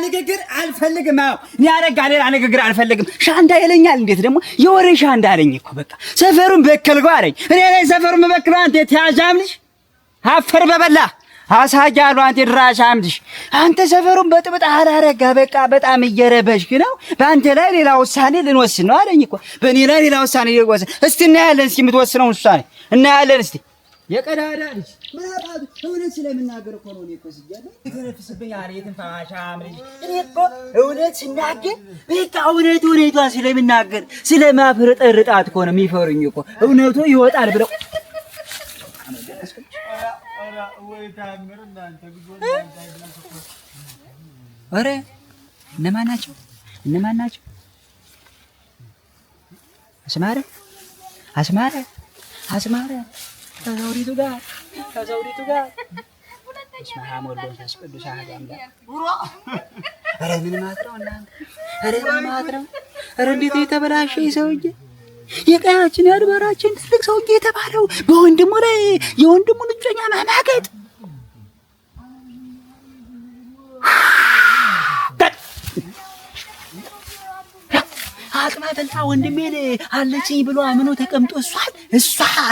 ንግግር አልፈልግም። አዎ ያረጋ ሌላ ንግግር አልፈልግም። ሻንዳ ይለኛል። እንዴት ደግሞ የወሬ ሻንዳ አለኝ እኮ በቃ ሰፈሩን በከልከው አለኝ። እኔ ላይ ሰፈሩን በበክለው አንተ ተያዣምልሽ አፈር በበላ አሳጃሉ አንተ ድራሻምልሽ አንተ ሰፈሩን በጥብጥ አላረጋ በቃ በጣም እየረበሽክ ነው። በአንተ ላይ ሌላ ውሳኔ ልንወስን ነው አለኝ እኮ በእኔ ላይ ሌላ ውሳኔ ልንወስን። እስቲ እናያለን። እስኪ የምትወስነውን ውሳኔ እናያለን። እስቲ የቀዳዳ ልጅ ምናባቱ እውነት ስለምናገር እኮ ነው። እኔ እኮ ሲያለኝ የተነፍስብኝ አለ የትንፋሻም ልጅ እኔ እኮ እውነት ስናገር በቃ እውነቷን ስለምናገር ስለማፍረጠርጣት እኮ ነው የሚፈሩኝ እኮ እውነቱ ይወጣል ብለው ኧረ እነማን ናቸው? አስማረ ከዘውዲቱ ጋር እስማሃ ሞልዶን ታስቀዱስ አሃዳምዳ ኧረ ምን ማትረው እናንተ ኧረ እንዴት የተበላሸ ሰውዬ የቀያችን ያድበራችን ትልቅ ሰውዬ የተባለው በወንድሙ ላይ የወንድሙን እጮኛ ማናገጥ አጥማተልታ ወንድሜን አለችኝ ብሎ አምኖ ተቀምጦ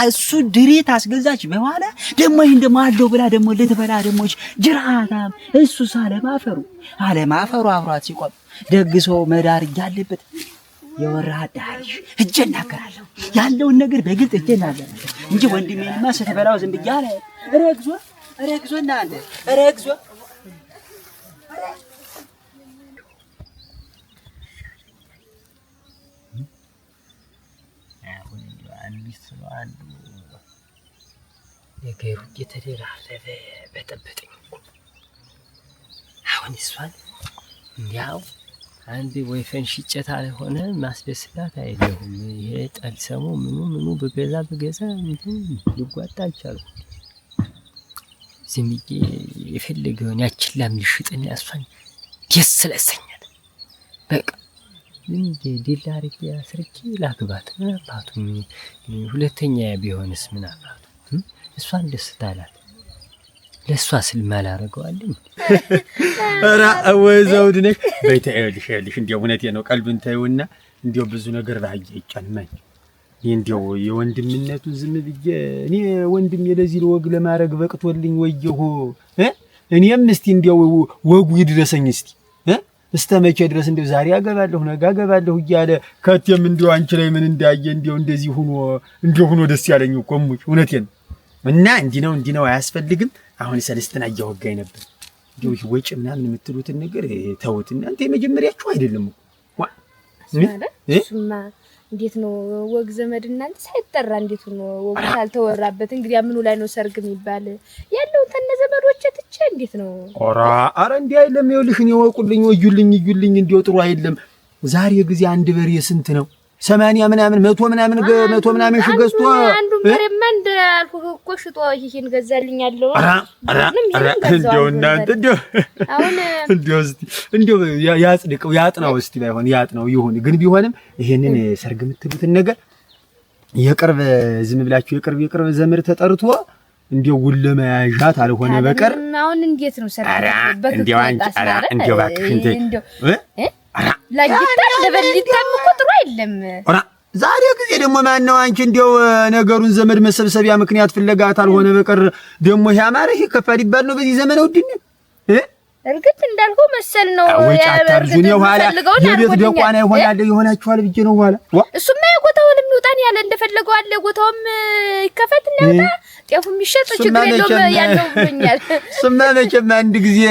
እሱ ድሬት አስገዛች። በኋላ ደሞ ይሄን ደሞ አለው ብላ ደሞ ልትበላ ደሞች ጅራታም እሱ አለማፈሩ አብሯት ሲቆም ደግሶ መዳር ያለበት የወራዳሽ እጀናገራለሁ ያለውን ነገር በግልጥ እጀናገራለሁ እንጂ ወንድሜንማ ስትበላው ዝም ብያለ ረግዞና አንተ ረግዞ አንዱ ነገሩ እየተደራረበ በጠበጠኝ አሁን እሷን እንዲያው አንድ ወይፈን ሽጨታ ሆነ ማስደስታት አይደለም። ይሄ ጠልሰሙ ምኑ በገዛ እንትን ሊጓጣ አልቻለም። ዝም ብዬ የፈለገውን ያችን ላም ልሽጥና እሷን ደስ ስለሰኛል በቃ እንዴ ዲላሪክ ያስርኪ ላግባት ምን አባቱ ሁለተኛ ቢሆንስ ምን አባቱ እሷን ደስ ታላት ለሷ ስልማል አረጋዋለኝ። ኧረ ወይዘውድ ነሽ በይተልሽ እንዴ እውነቴ ነው። ቀልብን ታዩና እንዴ ብዙ ነገር ባየ ይጫንማኝ እንዴ የወንድምነቱ ዝም ብዬ እኔ ወንድም የለዚህ ለወግ ለማረግ በቅቶልኝ ወየሁ እኔም እስቲ እንዴ ወጉ ይድረሰኝ እስቲ መቼ ድረስ እንደው ዛሬ አገባለሁ ነገ አገባለሁ እያለ ከቴም እንደው አንቺ ላይ ምን እንዳየ እንደው እንደዚህ ሆኖ ደስ ያለኝ እኮ ሙጭ እውነቴን እና እንዲህ ነው አያስፈልግም። አሁን ሰለስትና እያወጋኝ ነበር እንደው ወጪ ምናምን የምትሉትን ነገር ተውት እናንተ የመጀመሪያችሁ አይደለም እሱማ እንዴት ነው ወግ ዘመድ እናንተ ሳይጠራ እንዴት ነው ወግ ሳልተወራበት እንግዲህ ምኑ ላይ ነው ሰርግ የሚባል ያለው ተነ ዘመዶች ትቼ እንዴት ነው ኧረ እንዲህ አይደለም። ይኸውልሽ እኔ ወቁልኝ ወዩልኝ እንደው ጥሩ አይደለም። ዛሬ ጊዜ አንድ በሬ ስንት ነው? 80 ምናምን 100 ምናምን ሽገዝቶ አንዱ በሬማ እንዳልኩህ እኮ ሽጦ ይሄን ገዛልኝ ያለው እንደው እናንተ እንደው ያጽድቀው ያጥናው እስቲ ባይሆን ያጥናው ይሁን። ግን ቢሆንም ይሄንን ሰርግ የምትሉትን ነገር የቅርብ ዝም ብላችሁ የቅርብ ዘመድ ተጠርቶ እንደው ውለማያዣት አልሆነ በቀር አሁን እንዴት ነው ሰርግ እንደው አንቺ እንደው እባክሽ እንደው ላጅታ ለበልታም ቁጥሩ አይደለም። ዛሬ ጊዜ ደግሞ ማን ነው አንቺ እንደው ነገሩን ዘመድ መሰብሰቢያ ምክንያት ፍለጋት አልሆነ በቀር ደግሞ ያማረ ይከፋል ይባል ነው በዚህ ዘመን ወድኝ እርግጥ እንዳልኩ መሰል ነው ያርጁን የኋላ የቤት ደቋና ይሆናችኋል ብዬ ነው ኋላ እሱማ የጎታውን የሚውጣን ያለ እንደፈለገው አለ ጎታውም ይከፈትና ያውጣ ጤፉ የሚሸጥ ችግር የለውም ያለው ብኛል ስማ መቼም አንድ ጊዜ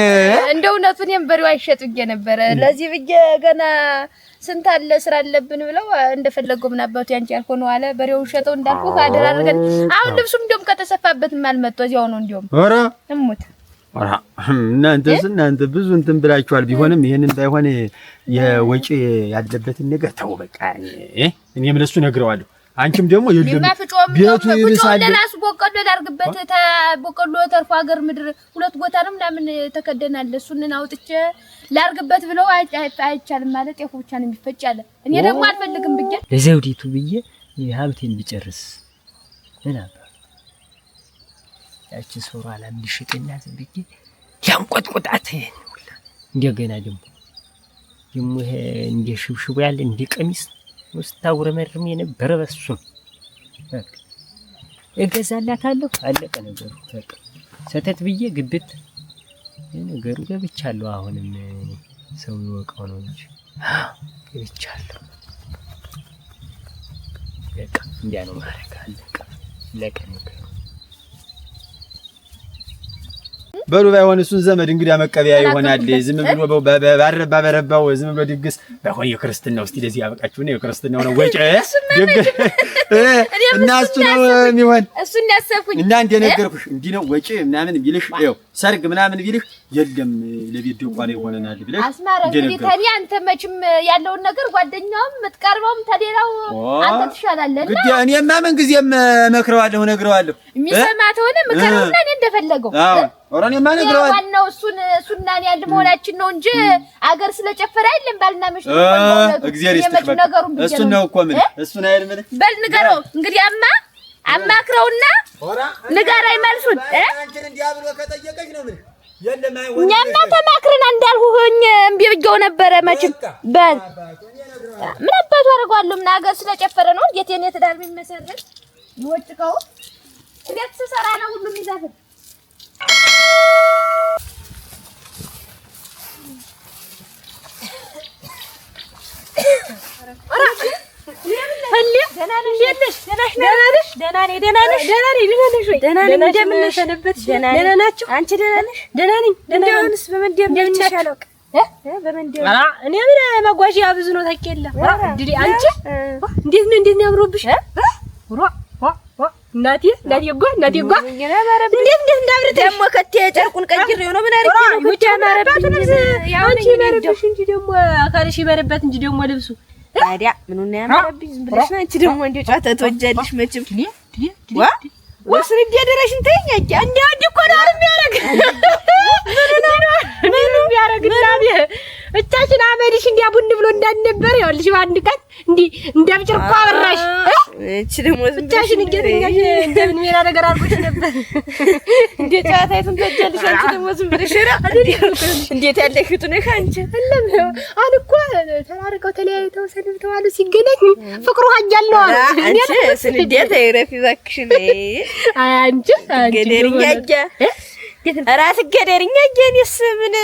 እንደው እውነቱን የምበሪው አይሸጥ ብዬ ነበር ለዚህ ብዬ ገና ስንት አለ ስራ አለብን ብለው እንደፈለገው ምን አባቱ ያንቺ ያልሆነው አለ በሬውን ሸጠው እንዳልኩ አደራረገን አሁን ልብሱም እንደውም ከተሰፋበት ማልመጣ እዚያው ነው እንደውም ኧረ እሙት እናንተ ብዙ እንትን ብላችኋል። ቢሆንም ይሄንን ባይሆን የወጪ ያለበትን ነገር ተው በቃ እኔም ለሱ ነግረዋለሁ። አንቺም ደግሞ የለም ቤቱ ይርሳል ለራሱ በቆሎ ላርግበት በቆሎ ተርፎ ሀገር ምድር ሁለት ጎታ ነው ምናምን ተከደናል። እሱን አውጥቼ ላርግበት ብለው አይቻልም ማለት የፉ ብቻ ነው የሚፈጫለ። እኔ ደግሞ አልፈልግም ብዬ ለዘውዲቱ ብዬ ሀብቴን ብጨርስ ምን አባ ያቺ ሶራ ላም ልሽጥና ዝም ብዬ ያንቆጥቆጣት እንደገና ደግሞ ደሞ ይሄ እንደ ሽብሽቡ ያለ እንደ ቀሚስ ውስጥ ታውረመርም የነበረ በሱ እገዛላታለሁ። አለቀ ነገሩ። በቃ ሰተት ብዬ ግብት ነገሩ ገብቻለሁ። አሁንም ሰው ይወቀው ነው እንጂ ገብቻለሁ። በቃ እንዲያ ነው ማረግ። አለቀ ለቀነቀ በሉ ባይሆን እሱን ዘመድ እንግዲህ መቀበያ ይሆናል። ዝም ብሎ ባረባ በረባው ዝም ብሎ ድግስ ባይሆን የክርስቲናው እስቲ ለዚህ ያበቃችሁ ነው። የክርስትናው ነው ወጪ ድግስ እና እሱ ነው የሚሆን። እሱን ያሰብኩኝ እና እንደ ነገርኩሽ እንዲህ ነው ወጪ ምናምን ቢልሽ ይኸው ሰርግ ምናምን ቢልሽ የለም ለቤት ደቋላ ይሆነናል ብለሽ አስማረ እንግዲህ ታዲያ አንተ መቼም ያለውን ነገር ጓደኛውም የምትቀርበውም ተሌላው አንተ ትሻላለህ። ግድ እኔማ ምን ጊዜም እመክረዋለሁ እነግረዋለሁ። የሚሰማ ተሆነ ምከረውና እኔ እንደፈለገው ኦራኔማ ነግረዋል። ዋናው እሱና እኔ አንድ መሆናችን ነው እንጂ አገር ስለጨፈረ አይደለም። ባልና ምሽት እግዚአብሔር ይስጥህ። እሱ ነው እኮ ምን እሱ ነው አይደል? በል ንገረው እንግዲህ አማክረውና ንገረኝ መልሱን። አንቺን እንዲያብሎ ከጠየቀሽ ነው ምን የለም አይሆን። እኛማ ተማክረን እንዳልሁኝ እምቢ ብየው ነበረ። መቼም በል ምን አባቱ አደርገዋለሁ። ምን አገር ስለጨፈረ ነው እንዴት የኔ ትዳር የሚመሰረት ይወጭቀው እንዴት ተሰራ ነው ሁሉም ይዛፈል እናቴ ጓ እንዴት እንዳብረተ ደሞ ከቴ ጨርቁን ቀይሬው ነው ምን አርቄ ነው ብቻ ማረብኝ። ያው ነኝ እንጂ ደሞ አካልሽ ይበረበት እንጂ ደሞ ልብሱ ታዲያ ምኑን ነው ያማረብኝ? ዝም ብለሽ ነው አንቺ ደሞ እንዴ ጫታ ተወጃለሽ መቼም ዋ ወስር ይደረሽን ተኛኛ እንዴው እኮ ነው የሚያረግ ምን ነው የሚያረግ እናቴ እቻችን አመድሽ እንዲያ ቡን ብሎ እንዳልነበር ይኸውልሽ ባንድ ቀን እንዲ እንደብጭርቋ አበራሽ እቺ ደሞ ዝም ብለሽ እንገኛሽ እንደምን ሜራ ነገር አርጎሽ ነበር እንዴ ጫታይቱን ተጀልሽ አንቺ ደሞ ዝም ብለሽ እንዴት ያለሽቱ ነሽ አንቺ አይደለም አልኳ ተራርቀው ተለያይተው ሰልብተው አሉ ሲገናኝ ፍቅሩ ሀያል ነው አንቺ ስንዴት አይረፊ ባክሽ ነይ አንቺ ገደርኛጃ ራስ ገደርኛ ጀኒስ ምን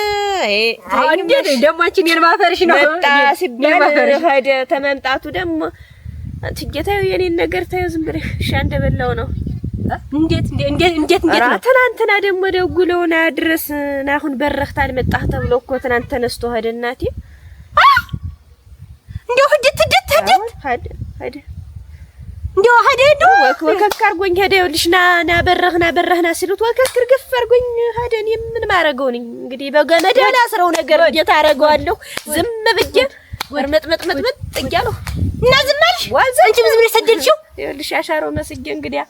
እንዴ ደማችን የማፈርሽ ነው መጣ ሲባል ሄደ ተመምጣቱ ደሞ ትጌታው የኔን ነገር ታዩ ዝም ብለሽ ሻንደ በላው ነው እንዴት ነው ትናንትና ደሞ ደውለውና ድረስ አሁን በረክታ አልመጣህ ተብሎ እኮ ትናንት ተነስቶ ሄደ እናቴ እንዴው ሄደ እንዴው ሄደ ወከክ አርጎኝ ሄደ ይልሽ ና በረህና ሲሉት ወከክ ግፍ አርጎኝ ሄደ። እኔ ምን ማረገው ነኝ እንግዲህ በገመድ ያላስረው ነገር እንዴት አረጋዋለሁ? ዝም ብዬ ወርመጥመጥመጥ ጥያለሁ እና ዝም አልሽ አንቺ ዝም ብለሽ ሰደልሽው ይልሽ ያሻረው መስጌ እንግዲህ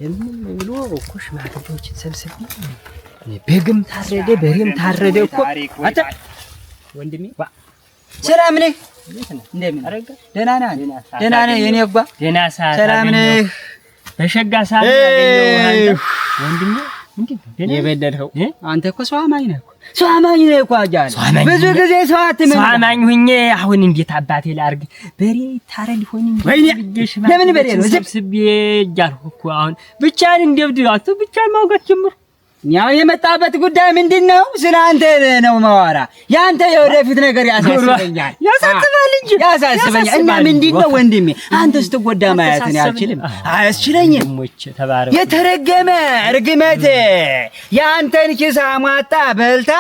የምን ብሎ እኮ ሽማግሌዎችን ሰብስቤ በግም ታረደ በሬም ታረደ እኮ አታ ወንድሜ ሰላም ነህ? እንደምን አረጋ? ደህና ነህ? የኔ አባ ደህና ሰላም ነህ? በሸጋ ሰዓት ያገኘው ወንድሜ ምንድነው የበደልኸው? አንተ እኮ ሰው አማኝ ነህ እኮ አጃል ብዙ ጊዜ ሰው አትመን ሰው አማኝ ሁኜ አሁን እንዴት አባቴ ላርግ? በሬ ታረድ ሆነ እንዴ? ለምን በሬ ነው ሰብስቤ እያልኩ እኮ አሁን ብቻን እንደብድራቱ ብቻን ማውጋት ጀምሩ። ያው የመጣበት ጉዳይ ምንድነው? ስላንተ ነው ማዋራ። ያንተ የወደፊት ነገር ያሳስበኛል። ያሳስበኛል። እና ምንድነው ወንድሜ አንተ ስትጎዳ ማየት ነው አልችልም፣ አያስችለኝም። የተረገመ እርግመት ያንተን ኪስ አሟጣ በልታ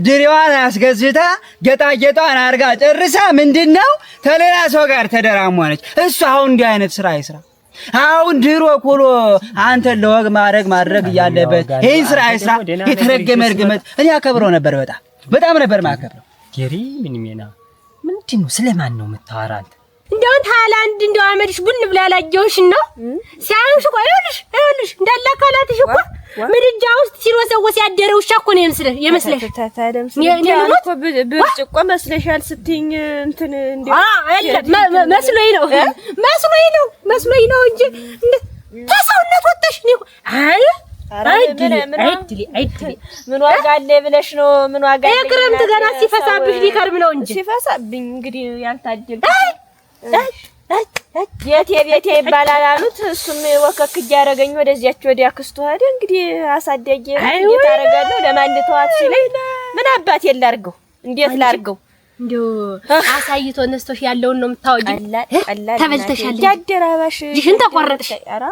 ድሬዋን አስገዝታ ጌጣጌጧን አርጋ ጨርሳ ምንድነው ተሌላ ሰው ጋር ተደራሟለች። እሱ አሁን እንዲህ አይነት ስራ ይስራ። አሁን ድሮ ኮሎ አንተ ለወግ ማድረግ ያለበት ይሄን ስራ አይስራ። የተረገመ እርግመት እኔ አከብረው ነበር፣ በጣም ነበር ማከብረው። ጌሪ ምን ሚና ምንድነው? ስለማን ነው የምታወራ አንተ? እንደው ታላንድ እንደው አመድሽ ቡን ብላ ላጀውሽ ነው ሲያንሽ ቆይ ይኸውልሽ እንዳለ አካላትሽ እኮ ምድጃ ውስጥ ሲሮሰወስ ያደረው ውሻ እኮ ነው የመስለሽ ታታደም ብርጭቆ መስለሻል ስትይኝ እንትን እንዴ መስሎኝ ነው እንጂ ተሰውነት ወጣሽ ነው። አይ አይድሊ ምን ዋጋ አለ ብለሽ ነው? ምን ዋጋ አለ? የክረምት ገና ሲፈሳብሽ ሊከርም ነው እንጂ ሲፈሳብኝ እንግዲህ ያልታደል ቤቴ ይባላል አሉት። እሱም ወከክ እያደረገኝ ወደዚያች ወዲያ ክስቱ ሄደ። እንግዲህ አሳደጌ እየታረጋለሁ ለማን ልተዋት ሲለኝ ምን አባቴ ላድርገው? እንዴት ላድርገው? እንዴው አሳይቶ ነስቶሽ ያለውን ነው የምታወጂ። ተበልተሻል። ያደራባሽ ይህን ተቆረጥሽ። ኧረ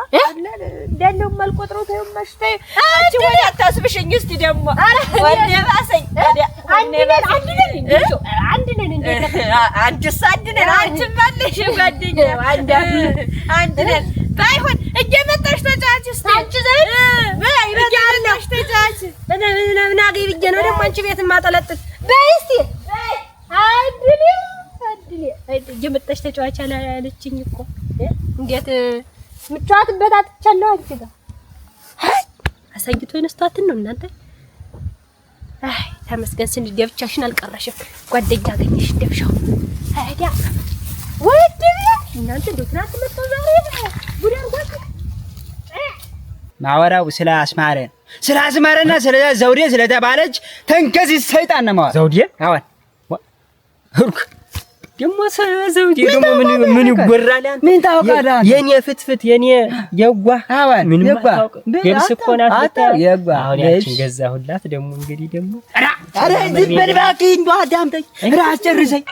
እንዳለው ማልቆጥረው ተይማሽ ተይ። አንቺ ወዲያ አታስብሽኝ። እስቲ ደግሞ ወደ ባሰኝ አንቺም አለሽ ጓደኛ አንድ ነን። ባይሆን እየመጣሽ ተጫዋች እስቲ አንቺ ዘይ በይ እያለሽ ተጫዋች ምን አገኝ ብዬሽ ነው ደግሞ አንቺ ቤት ማጠለጥት በይ እስቲ አይድሊ እየመጣሽ ተጫዋች አላለችኝ እኮ እንዴት ምጫወትበት አጥቻለሁ። አንቺ ጋር አሳይቶ የነስታትን ነው እናንተ። አይ ተመስገን ስንት ብቻሽን አልቀረሽም። ጓደኛ አገኘሽ እንደብሻው አይዲያ ወይድ እናንተ ዶክተር መጥተው ዛሬ ጉድ አርጓት ማወራው ስለ አስማረና ስለ ዘውዴ ስለተባለች ተንከዚ ሰይጣን ነው ማወራው። ዘውዴ አሁን ሁርክ ደሞ ዘውዴ ደሞ ምን ይጎራል? አንተ ምን ታውቃለህ? የኔ ፍትፍት የኔ የዋ አሁን ምን ማታውቅ ገብስ እኮ ናት። የዋ አሁን ያችን ገዛሁላት። ደሞ እንግዲህ ደሞ አረ ዝበልባቂ እንዶ አዳምጠኝ ራስ ጨርሰኝ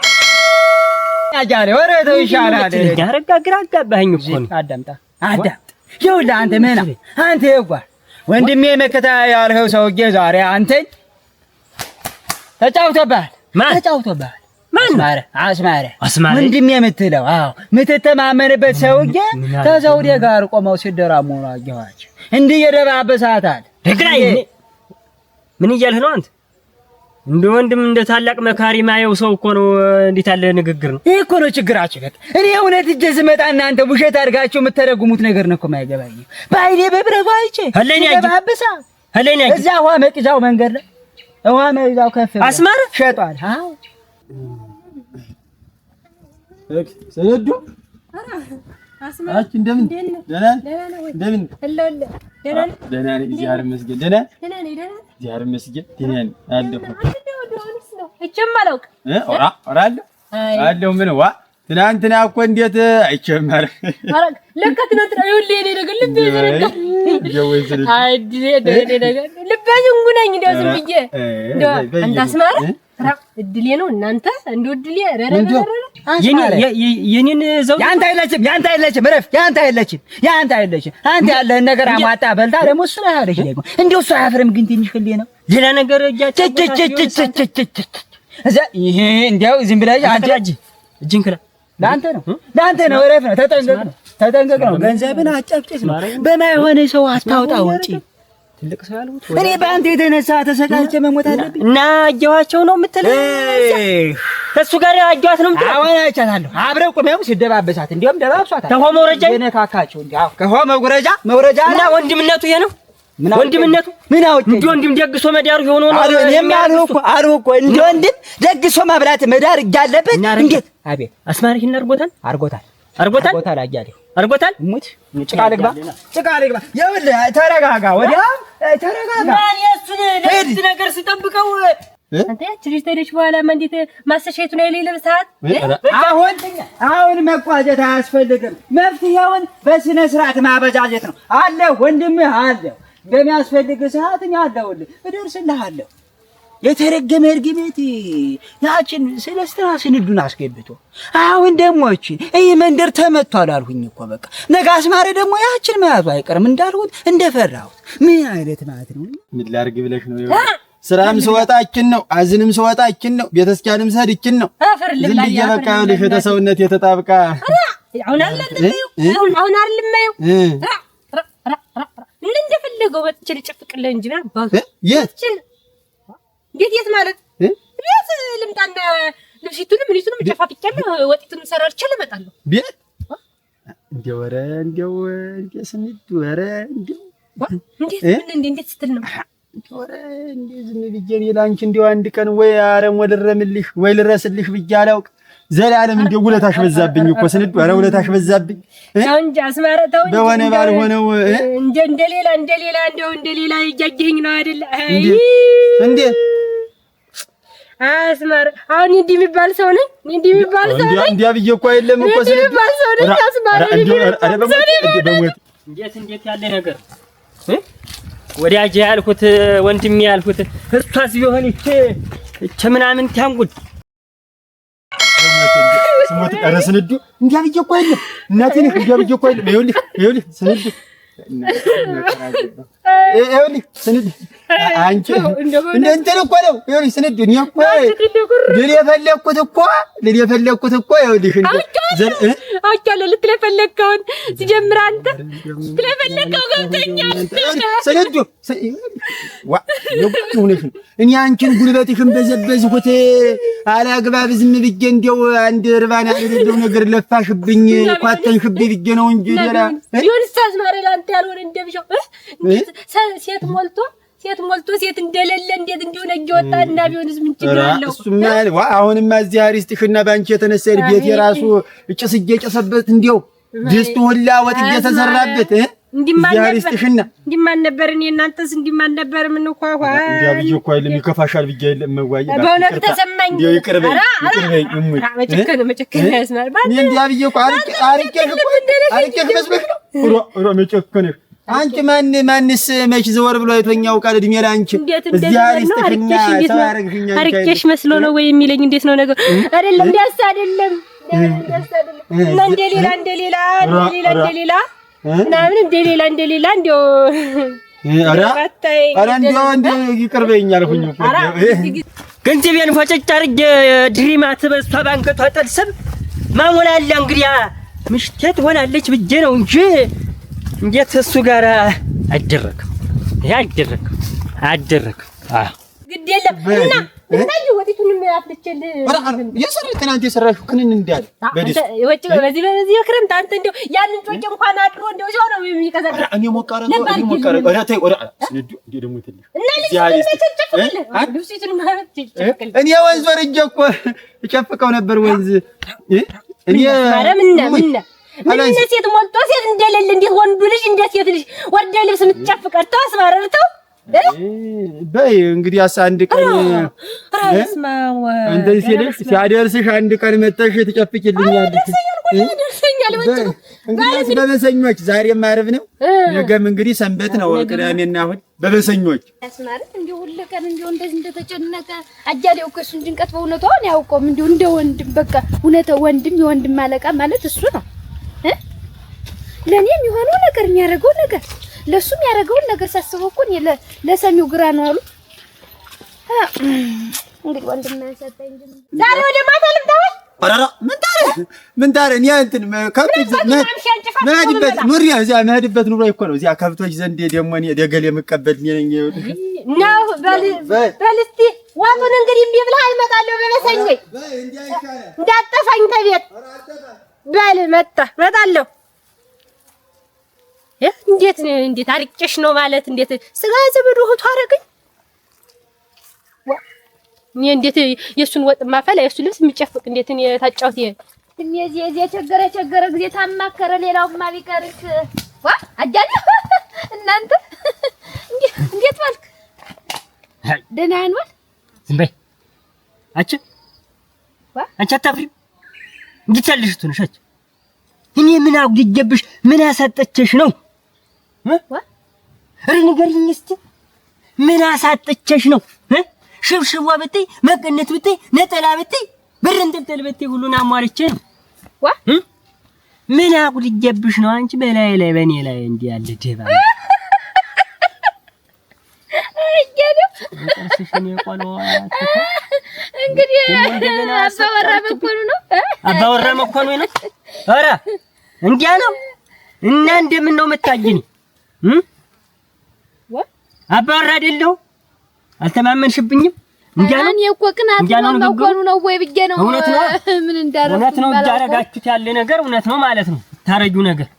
ያጃለ ወሬው ይሻላል። ያረጋ ግራ አጋባኸኝ እኮ ነው። አዳምጣ ይኸውልህ አንተ ምን አንተ የዋ ወንድሜ መከታ ያልኸው ሰውዬ ዛሬ አንተኝ ተጫውቶብሃል። ማን ተጫውቶብሃል? አስማረ ወንድሜ የምትለው አዎ የምትተማመንበት ሰውዬ ከዘውዴ ጋር ቆመው ሲደራሙ ነው አየኋቸው። እንዲህ የደባበሳታል። ደግላይ ምን እያልህ ነው አንተ? እንደ ወንድም እንደ ታላቅ መካሪ ማየው ሰው እኮ ነው። እንዴት ያለ ንግግር ነው ይሄ? እኮ ነው ችግራችሁ። በቃ እኔ እውነት እጄ ስመጣ እናንተ ውሸት አድርጋችሁ የምትተረጉሙት ነገር ነው እኮ የማይገባኝ። ባይኔ በብረቱ አይቼ ደባበሳ እዛ ውሃ መቅጃው መንገድ ላይ ውሃ መቅጃው ከፍ አስማረ ሸጧል። አዎ ሰነዱ አስማች እንደምን ደህና እንደምን ደህና ነኝ። እግዚአብሔር ይመስገን። ደህና እግዚአብሔር ይመስገን። ደህና ነኝ አለሁ። እጨማለውክ አለሁ ምን ዋ ትናንትና እኮ እንዴት አይጨመር ለከት ነው ይኸውልህ የኔ ነገር ልብ ይዘረጋ አይ ዲኔ ነገር ልብ ዝንጉነኝ እንደው ዝም ብዬ እንደው አንተ አስማረ እድሌ ነው እናንተ እንደው እድሌ የኔን ዘው ያንተ አይለችም ረፍ ያንተ አይለችም አንተ ያለህን ነገር አሟጣ በልታ ደግሞ እሱ ነው ያለሽ ደግሞ እንደው እሱ አያፍርም ግን ትንሽ ክሌ ነው ሌላ ነገር እዛ ይሄ እንደው ዝም ብለህ አንተ እጅንክላ ላንተ ነው ረፍ ነው ተጠንቀቅ ነው ገንዘብን አጨብጭስ ነው በማይሆነ ሰው አታውጣ ወጪ ትልቅ ሰው ያሉት እኔ በአንተ የተነሳ ተሰቃይቼ መሞት አለብኝ እና አጀዋቸው ነው የምትለው ከሱ ጋር አጀዋት ነው የምትለው አሁን አይቻታለሁ አብረው ቆመው ሲደባበሳት እንዲያውም ደባብሷታል ከሆ መውረጃ የነካካቸው እንዲያው ከሆ መውረጃ እና ወንድምነቱ ይሄ ነው ወንድምነቱ ምን አውጥ እንዴ ወንድም ደግሶ መዳሩ ሆኖ ነው እኔም አልሁ እኮ እንዴ ወንድም ደግሶ መብላት መዳር እያለበት እንዴት አቤት አስማሪህን አርጎታል አያሌው አርጎታል ሙት ጭቃ ልግባ ይኸውልህ ተረጋጋ ወዲያ ተረጋጋ ማን የእሱን ለዚህ ነገር ሲጠብቀው አንተ ያቺ ተለሽ በኋላ እንዴት ማሰሻይቱ ነው የሌለ ሰዓት አሁን መቋጨት አያስፈልግም መፍትሄውን በስነ ስርዓት ማበጃጀት ነው አለ ወንድምህ አለ በሚያስፈልግ ሰዓት እኛ አለሁልህ እደርስልሃለሁ የተረገመ እርግቤት ያችን ስለስተና ስንዱን አስገብቶ አሁን ደግሞ እቺ እይ መንደር ተመቷል አልሁኝ እኮ በቃ ነገ አስማረ ደግሞ ያችን መያዙ አይቀርም እንዳልሁት እንደፈራሁት ምን አይነት ማለት ነው ምን ላርግ ብለሽ ነው ስራም ስወጣችን ነው አዝንም ስወጣችን ነው ቤተስኪያንም ሰድችን ነው ዝም ብዬ በቃ ለተሰውነት የተጣብቃ አሁን አይደለም ምን እንደፈለገው ወጥቼ ልጨፍቅልህ እንጂ ባባቱ የት ማለት ቤት ልምጣና ልብሲቱንም ምንይቱንም ጨፋፍቄያለሁ ወጥቱንም ሰራርቼ ልመጣለሁ ቤት እንደው ወረ እንደው ስንት ወረ እንደው እንዴት ስትል ነው ወረ እንዴ ዝም ብዬ ላንቺ እንደው አንድ ቀን ወይ አረም ወልረምልሽ ወይ ልረስልሽ ብዬ አላውቅ ዘላለም እንደው ውለታሽ በዛብኝ እኮ ስንዱ። ኧረ ውለታሽ በዛብኝ። ተው እንጂ አስማረ ተው እንጂ በሆነ ባልሆነው እንደሌላ እንደው እንደሌላ እያየኸኝ ነው አይደል? እንዴ አስማረ አሁን እንዲህ የሚባል ሰው ነኝ? እንዲህ የሚባል ሰው ነኝ? እንዲያ ብዬሽ እኮ አይደለም እኮ ስንዱ የሚባል ሰው ነኝ አስማረ። እንዴት ያለ ነገር ወዲያጄ ያልኩት ወንድሜ ያልኩት እርሷስ ቢሆን እቺ ምናምን ታንጉድ ስሞት ኧረ ስንዱ እንዲያ ብዬሽ እኮ አይደለም እናቴ ነሽ። እንዲያ ብዬሽ እኮ አይደለም። ይኸውልህ ስንዱ ይኸውልህ ስንዱ አንቺ እንደ እንትን እኮ ነው። ይኸውልህ ስንዱ እኔ እኮ ልል የፈለኩት እኮ ይኸውልሽ አውቄያለሁ ልትል የፈለግከውን ሲጀምር አንተ ልትል የፈለግከው ገብቶኛል። ስንዱ ሆነሽ ነው እኔ አንቺን ጉልበትሽን በዘበዝኩት አላግባብ ዝም ብዬ እንደው አንድ እርባና የሌለው ነገር ለፋሽብኝ ኳተንሽብኝ ብዬ ነው እንጂ ሌላ ቢሆንስ አዝማረ ለአንተ ያልሆነ እንደብሻው ሴት ሞልቶ ሴት እንደሌለ እንዴት እንዲሁ ነው እየወጣ እና ቢሆንስ ምን ችግር አለው? እሱማ አሁንማ እዚህ አሪስጥሽና ባንቺ የተነሳ ቤት የራሱ ጭስ እየጨሰበት እንደው ድስቱ ሁላ ወጥ እየተሰራበት እንዲማን ነበር እኔ እናንተስ እንዲማን ነበር ምን ኳኳ እንዲያ ብዬሽ እኮ አይደለም ይከፋሻል ብዬሽ አይደለም መዋይ በእውነት ተሰማኝ። ይቅርበኝ መጨከን ያስማል እኔ እንዲያ ብዬሽ እኮ አርቄሽ መስበክ ነው መጨከንሽ አንቺ ማንስ መች ዘወር ብሎ አይቶኛው ቃል እድሜ ለአንቺ እዚህ አሪስጥሽና ሰው ያረግሽኛ አርቄሽ መስሎ ነው ወይ የሚለኝ እንዴት ነው ነገር አይደለም እንዲያስ አይደለም እና እንደሌላ ምናምን እንደሌላ እንደው ኧረ እንደው ይቅርበኝ አልኩኝ እኮ ገንዘቤን ፈጨጭ አድርጌ ድሪማት በሷ ባንከቷ ጠልሰብ ማሞላላ እንግዲያ ምሽቴት ሆናለች ብዬ ነው እንጂ እንዴት እሱ ጋር አይደረግም። ይሄ አይደረግም። ግድ የለም እና ወዲቱንም አፍልቼል የሰራሽው አንተ የሰራሽው ክንን እንዳለ በዚህ ክረምት አንተ እንደው ያንን ጮጭ እንኳን አድሮ እንደው ሲሆን ነው የሚቀዘቅዝ እኔ ሞቃረ ኧረ ተይ ወራ ስንዱ እንዴ ደግሞ ትልሽ እኔ ወንዝ ወርጄ እኮ እጨፍቀው ነበር ወንዝ እኔ ምን ሴት ሞልቶ ሴት እንደሌለ እንዴት ወንዱ ልጅ እንዴት ሴት ልጅ ወደ ልብስ የምትጨፍቀር ተስማረርተው በይ እንግዲህ አንድ ቀን እንደዚህ ሲልሽ ሲያደርስሽ አንድ ቀን መተሽ ትጨፍቂልኛለሽ። እንግዲህ በበሰኞች ዛሬም ዓርብ ነው፣ ነገም እንግዲህ ሰንበት ነው፣ ቅዳሜና እሑድ በበሰኞች ያስማረት እንዲሁ ሁሉ ቀን እንዲሁ እንደዚህ እንደተጨነቀ አጃሌው እኮ እሱን ጭንቀት በእውነቱ አሁን ያውቀውም እንዲሁ እንደ ወንድም በቃ እውነታው ወንድም የወንድም አለቃ ማለት እሱ ነው። ለኔ የሚሆነው ነገር የሚያደርገው ነገር ለሱም ያደርገውን ነገር ሳስበው እኮ ለሰሚው ግራ ነው አሉ። እንግዲህ ወንድም ሰጠኝ እንጂ ዛሬ ወደ ማታ ልምጣው። አራራ ምን ታረ እኔ እንትን ከብቶች መሄድበት ኑሪ እዚያ መሄድበት ኑሮ እኮ ነው። እዚያ ከብቶች ዘንድ ደግሞ እኔ ደገል የምቀበል ነኝ ነው። በል እስቲ ዋቱን እንግዲህ እምቢ ብለህ አልመጣለሁ በመሰኝ ወይ እንዳጠፋኝ ተቤት በል መጣለሁ። እንዴት አርቄሽ ነው ማለት እንዴት ስጋ ዘመዱ ሆቶ አረገኝ። እኔ እንዴት የሱን ወጥ ማፈላ የሱ ልብስ የሚጨፍቅ እንዴት እኔ ታጫውት እዚህ ቸገረ ጊዜ ታማከረ ሌላውማ ቢቀርስ አጃለ እናንተ እንዴት ዋልክ? ደህና ነህ? ዝም በይ አንቺ አታፍሪም? እንዴት ያለሽ ትሆነሻች? እኔ ምን አውግጀብሽ ምን ያሳጠችሽ ነው? ኧረ ንገሪኝ እስቲ ምን አሳጠችሽ ነው? ሽብሽቧ ብትይ መቀነት ብትይ ነጠላ ብትይ ብር እንጥልጥል ብትይ ሁሉን አሟልቼ ነው። ምን አጉድጀብሽ ነው አንቺ በላይ በኔ ላይ እንዲህ ያለ ደባ እንግዲህ አባወራ መኮኑ ነው። ኧረ እንዲያ ነው እና እንደምን ነው የምታጅኝ? አባወራ አይደለሁ አልተማመንሽብኝም? እንዲያ ነው። እኔ እኮ ቅናት መኮኑ ነው ወይ ብዬ ነው። ምን እንዳረኩ እውነት ነው እያረጋችሁት ያለ ነገር እውነት ነው ማለት ነው። ታረጁ ነገር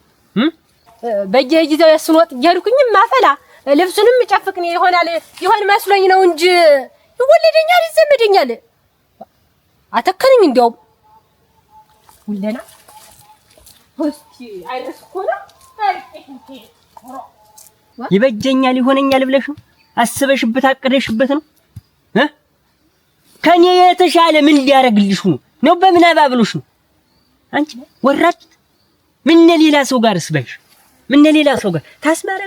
በየጊዜው ያሱን ወጥ እያልኩኝ ማፈላ ልብሱንም ጨፍቅኝ ይሆን መስሎኝ ነው እንጂ ይወለደኛል ይዘመደኛል። አተከነኝ እንዲያው ሁለና እስኪ አይረስ እኮ ነው ይበጀኛል ይሆነኛል ብለሽ ነው አስበሽበት አቅደሽበት ነው ከኔ የተሻለ ምን ሊያረግልሽ ነው በምን አባብሎሽ ነው አንቺ ወራጭ ምን ሌላ ሰው ጋር ስበሽ ምን ሌላ ሰው ጋር ታስማረ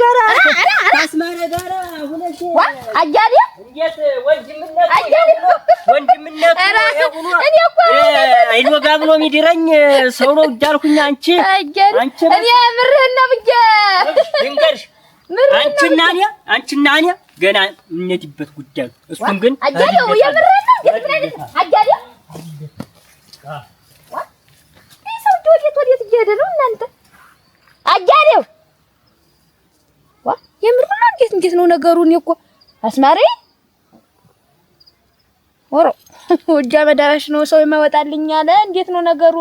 ጋራ ሁለሽ አጃሪ እንዴት ወንድምነት እኔ እኮ አይወጋ ብሎ የሚድረኝ ሰው ነው እያልኩኝ አንቺ እኔ ምርህን ነው ብዬ ድንገርሽ አንቺና እኔ ገና እንሄድበት ጉዳይ እሱም ግን አጃሪው የምርህን ነው እንዴት አጃሪው ወዴት እየሄደ ነው እናንተ? አጃሪው የምር ነው እንዴት ነው ነገሩ? እኔ እኮ አስማሬ ወሮ ወጃ መዳራሽ ነው ሰው የማወጣልኝ አለ። እንዴት ነው ነገሩ?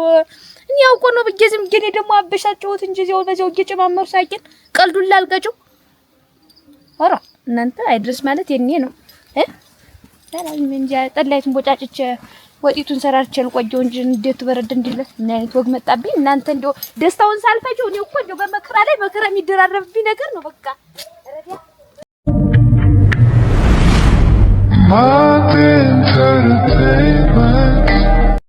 እኔ አውቆ ነው ብዬ ዝም ግን ደግሞ አበሻጨሁት እንጂ እዚያው በዚያው እየጨማመሩ ሳይቀር ቀልዱን ላልቀጨው። ወሮ እናንተ አይድረስ ማለት የኔ ነው ሰላም እንጂ ጠላይቱን ቦጫጭቼ ወዲቱን ሰራርቼ ልቆየው እንጂ እንዴት በረድ እንዲለት ምን አይነት ወግ መጣብኝ እናንተ እንደው ደስታውን ሳልፈጀው እኔ እኮ እንደው በመከራ ላይ መከራ የሚደራረብብኝ ነገር ነው በቃ ረዲያ